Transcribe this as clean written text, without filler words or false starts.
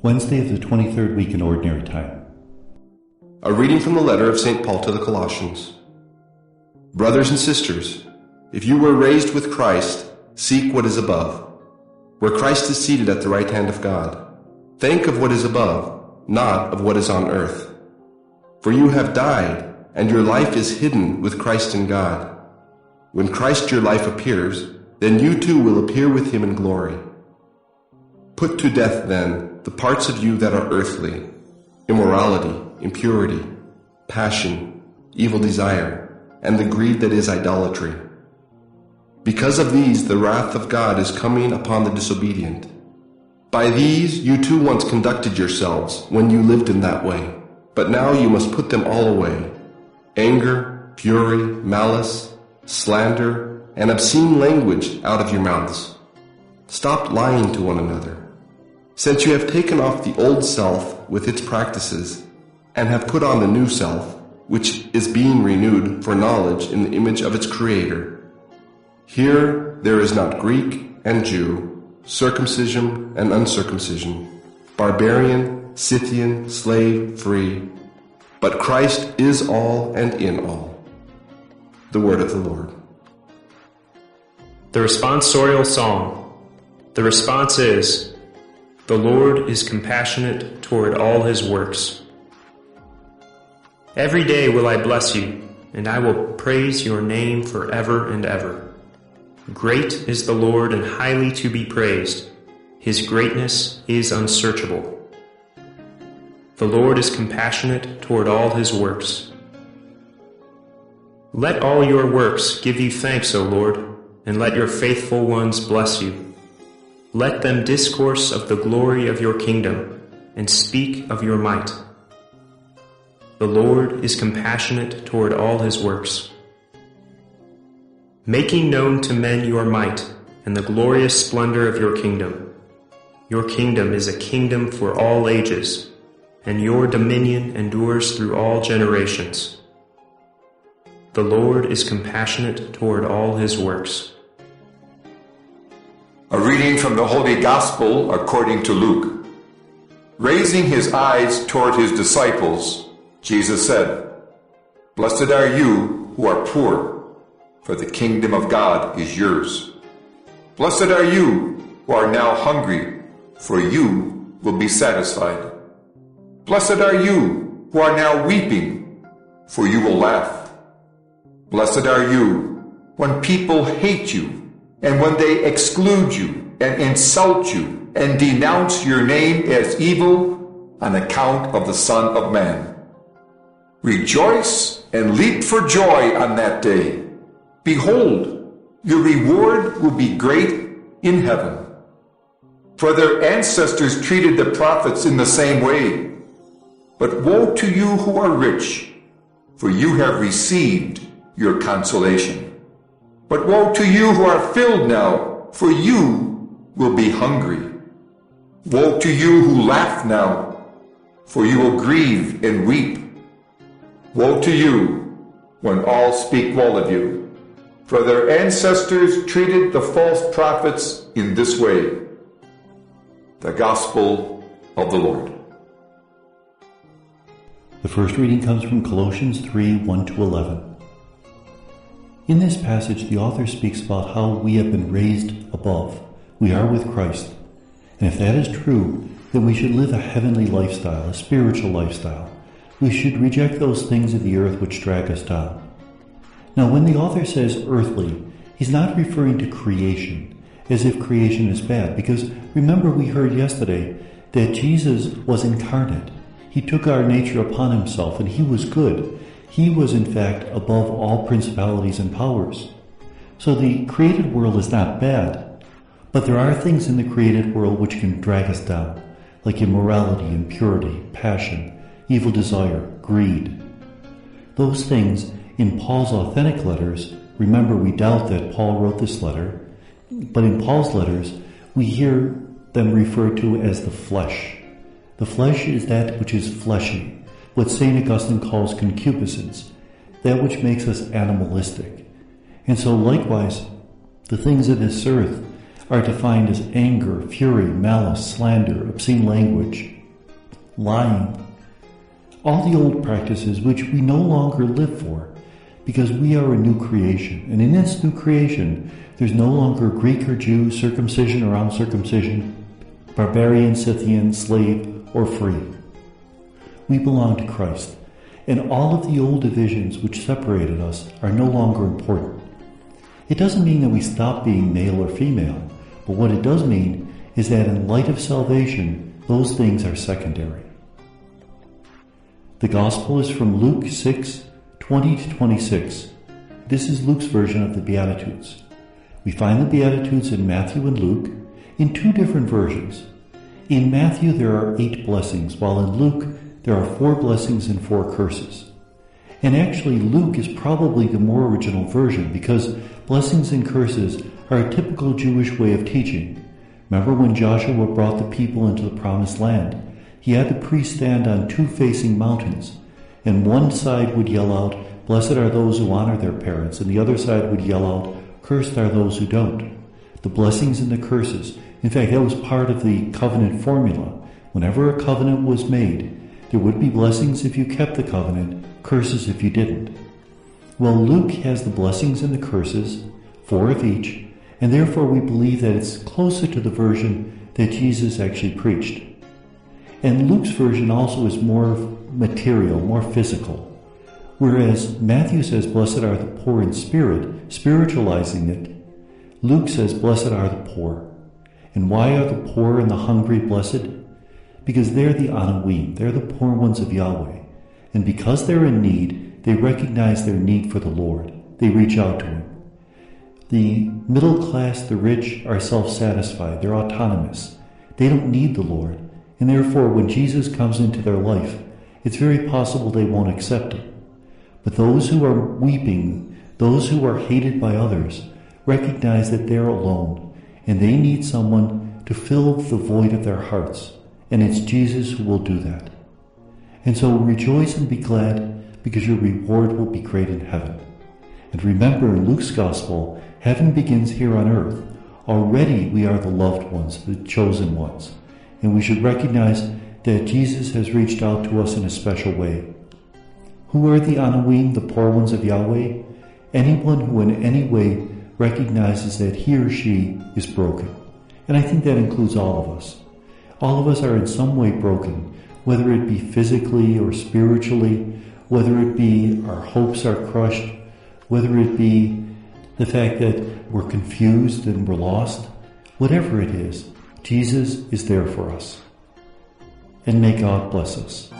Wednesday of the 23rd week in Ordinary Time. A reading from the letter of St. Paul to the Colossians. Brothers and sisters, if you were raised with Christ, seek what is above, where Christ is seated at the right hand of God. Think of what is above, not of what is on earth. For you have died, and your life is hidden with Christ in God. When Christ your life appears, then you too will appear with him in glory. Put to death, then, the parts of you that are earthly: immorality, impurity, passion, evil desire, and the greed that is idolatry. Because of these the wrath of God is coming upon the disobedient. By these you too once conducted yourselves when you lived in that way, but now you must put them all away: anger, fury, malice, slander, and obscene language out of your mouths. Stop lying to one another. Since you have taken off the old self with its practices, and have put on the new self, which is being renewed for knowledge in the image of its Creator. Here there is not Greek and Jew, circumcision and uncircumcision, barbarian, Scythian, slave, free, but Christ is all and in all. The word of the Lord. The responsorial psalm. The response is, "The Lord is compassionate toward all his works." Every day will I bless you, and I will praise your name forever and ever. Great is the Lord and highly to be praised. His greatness is unsearchable. The Lord is compassionate toward all his works. Let all your works give you thanks, O Lord, and let your faithful ones bless you. Let them discourse of the glory of your kingdom, and speak of your might. The Lord is compassionate toward all his works. Making known to men your might, and the glorious splendor of your kingdom. Your kingdom is a kingdom for all ages, and your dominion endures through all generations. The Lord is compassionate toward all his works. A reading from the Holy Gospel according to Luke. Raising his eyes toward his disciples, Jesus said, "Blessed are you who are poor, for the kingdom of God is yours. Blessed are you who are now hungry, for you will be satisfied. Blessed are you who are now weeping, for you will laugh. Blessed are you when people hate you, and when they exclude you, and insult you, and denounce your name as evil on account of the Son of Man. Rejoice and leap for joy on that day. Behold, your reward will be great in heaven. For their ancestors treated the prophets in the same way. But woe to you who are rich, for you have received your consolation. But woe to you who are filled now, for you will be hungry. Woe to you who laugh now, for you will grieve and weep. Woe to you when all speak well of you, for their ancestors treated the false prophets in this way. The Gospel of the Lord. The first reading comes from Colossians 3, 1-11. In this passage, the author speaks about how we have been raised above. We are with Christ. And if that is true, then we should live a heavenly lifestyle, a spiritual lifestyle. We should reject those things of the earth which drag us down. Now, when the author says earthly, he's not referring to creation, as if creation is bad, because remember we heard yesterday that Jesus was incarnate. He took our nature upon himself, and he was good. He was, in fact, above all principalities and powers. So the created world is not bad, but there are things in the created world which can drag us down, like immorality, impurity, passion, evil desire, greed. Those things, in Paul's authentic letters, remember we doubt that Paul wrote this letter, but in Paul's letters, we hear them referred to as the flesh. The flesh is that which is fleshy, what St. Augustine calls concupiscence, that which makes us animalistic. And so likewise, the things of this earth are defined as anger, fury, malice, slander, obscene language. lying, all the old practices which we no longer live for, because we are a new creation. And in this new creation, there's no longer Greek or Jew, circumcision or uncircumcision, barbarian, Scythian, slave, or free. We belong to Christ, and all of the old divisions which separated us are no longer important. It doesn't mean that we stop being male or female, but what it does mean is that in light of salvation, those things are secondary. The Gospel is from Luke 6:20-26. This is Luke's version of the Beatitudes. We find the Beatitudes in Matthew and Luke in two different versions. In Matthew there are 8 blessings, while in Luke there are 4 blessings and 4 curses. And actually Luke is probably the more original version because blessings and curses are a typical Jewish way of teaching. Remember when Joshua brought the people into the promised land? He had the priests stand on 2 facing mountains, and one side would yell out, "Blessed are those who honor their parents," and the other side would yell out, "Cursed are those who don't." The blessings and the curses. In fact, that was part of the covenant formula. Whenever a covenant was made, there would be blessings if you kept the covenant, curses if you didn't. Well, Luke has the blessings and the curses, 4 of each, and therefore we believe that it's closer to the version that Jesus actually preached. And Luke's version also is more material, more physical. Whereas Matthew says, "Blessed are the poor in spirit," spiritualizing it, Luke says, "Blessed are the poor." And why are the poor and the hungry blessed? Because they're the Anawim, they're the poor ones of Yahweh. And because they're in need, they recognize their need for the Lord. They reach out to Him. The middle class, the rich, are self-satisfied. They're autonomous. They don't need the Lord. And therefore, when Jesus comes into their life, it's very possible they won't accept Him. But those who are weeping, those who are hated by others, recognize that they're alone, and they need someone to fill the void of their hearts. And it's Jesus who will do that. And so rejoice and be glad, because your reward will be great in heaven. And remember, in Luke's Gospel, heaven begins here on earth. Already we are the loved ones, the chosen ones. And we should recognize that Jesus has reached out to us in a special way. Who are the Anawim, the poor ones of Yahweh? Anyone who in any way recognizes that he or she is broken. And I think that includes all of us. All of us are in some way broken, whether it be physically or spiritually, whether it be our hopes are crushed, whether it be the fact that we're confused and we're lost. Whatever it is, Jesus is there for us. And may God bless us.